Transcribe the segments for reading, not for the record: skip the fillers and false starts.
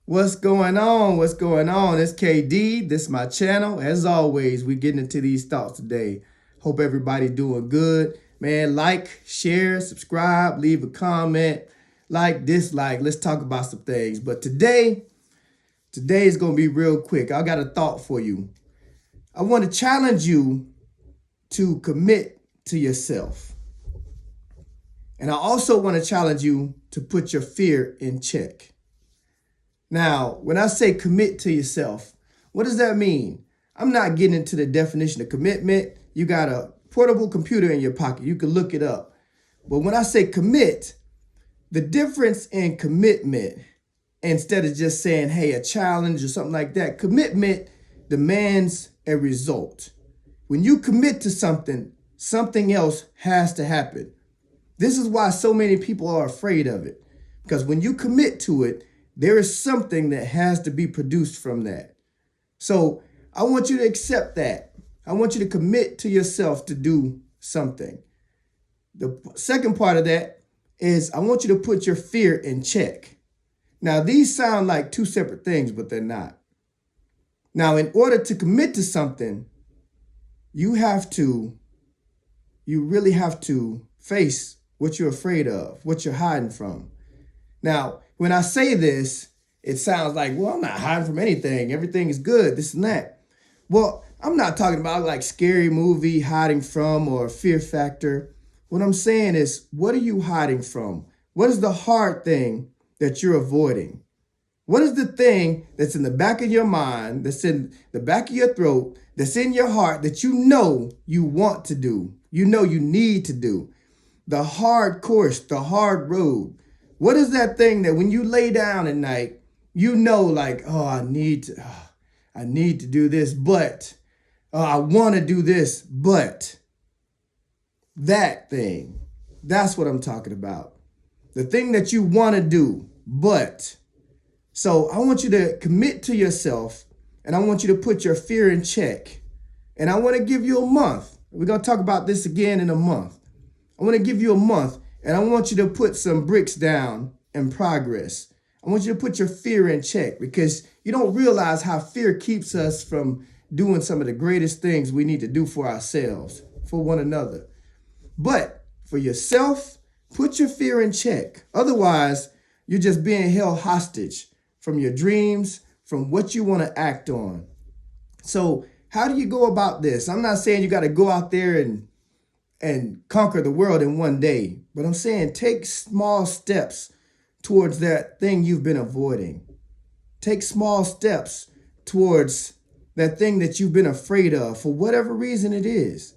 What's going on? What's going on? It's KD. This is my channel. As always, we're getting into these thoughts today. Hope everybody doing good. Man, like, share, subscribe, leave a comment, like, dislike. Let's talk about some things. But today is going to be real quick. I got a thought for you. I want to challenge you to commit to yourself. And I also want to challenge you to put your fear in check. Now, when I say commit to yourself, what does that mean? I'm not getting into the definition of commitment. You got a portable computer in your pocket. You can look it up. But when I say commit, the difference in commitment, instead of just saying, hey, a challenge or something like that, commitment demands a result. When you commit to something, something else has to happen. This is why so many people are afraid of it. Because when you commit to it, there is something that has to be produced from that. So I want you to accept that. I want you to commit to yourself to do something. The second part of that is I want you to put your fear in check. Now, these sound like two separate things, but they're not. Now, in order to commit to something, you really have to face what you're afraid of, what you're hiding from. Now, when I say this, it sounds like, well, I'm not hiding from anything. Everything is good, this and that. Well, I'm not talking about like scary movie hiding from or fear factor. What I'm saying is, what are you hiding from? What is the hard thing that you're avoiding? What is the thing that's in the back of your mind, that's in the back of your throat, that's in your heart that you know you want to do, you know you need to do? The hard course, the hard road. What is that thing that when you lay down at night, you know, like, oh, I need to do this, but I want to do this, but that thing, that's what I'm talking about. The thing that you want to do, but. So I want you to commit to yourself, and I want you to put your fear in check. And I want to give you a month. We're going to talk about this again in a month. I want to give you a month. And I want you to put some bricks down in progress. I want you to put your fear in check, because you don't realize how fear keeps us from doing some of the greatest things we need to do for ourselves, for one another. But for yourself, put your fear in check. Otherwise, you're just being held hostage from your dreams, from what you want to act on. So how do you go about this? I'm not saying you got to go out there and conquer the world in one day. But I'm saying take small steps towards that thing you've been avoiding. Take small steps towards that thing that you've been afraid of for whatever reason it is.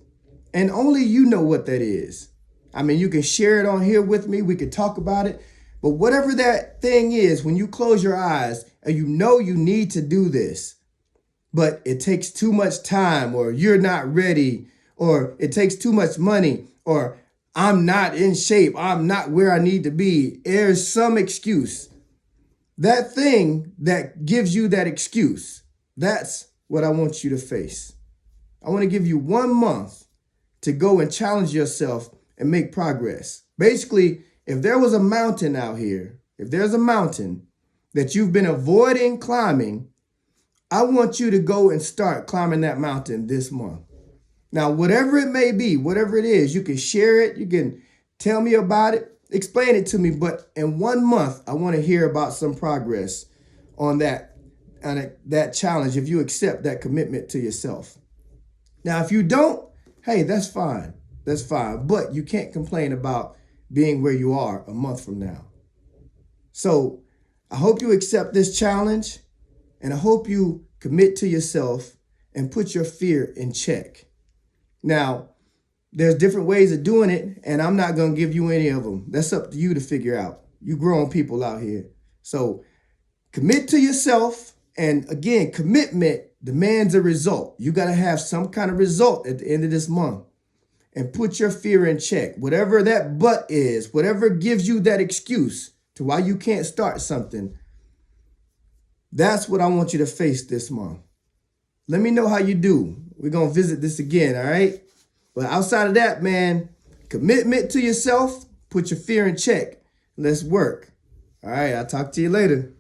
And only you know what that is. I mean, you can share it on here with me. We could talk about it. But whatever that thing is, when you close your eyes and you know you need to do this, but it takes too much time, or you're not ready, or it takes too much money, or I'm not in shape, I'm not where I need to be. There's some excuse. That thing that gives you that excuse, that's what I want you to face. I want to give you 1 month to go and challenge yourself and make progress. Basically, if there was a mountain out here, if there's a mountain that you've been avoiding climbing, I want you to go and start climbing that mountain this month. Now, whatever it may be, whatever it is, you can share it. You can tell me about it, explain it to me. But in 1 month, I want to hear about some progress on that challenge, if you accept that commitment to yourself. Now, if you don't, hey, that's fine. That's fine. But you can't complain about being where you are a month from now. So I hope you accept this challenge, and I hope you commit to yourself and put your fear in check. Now, there's different ways of doing it, and I'm not going to give you any of them. That's up to you to figure out. You grown people out here. So commit to yourself. And again, commitment demands a result. You got to have some kind of result at the end of this month. And put your fear in check. Whatever that but is, whatever gives you that excuse to why you can't start something, that's what I want you to face this month. Let me know how you do. We're going to visit this again, all right? But outside of that, man, commitment to yourself, put your fear in check. Let's work. All right, I'll talk to you later.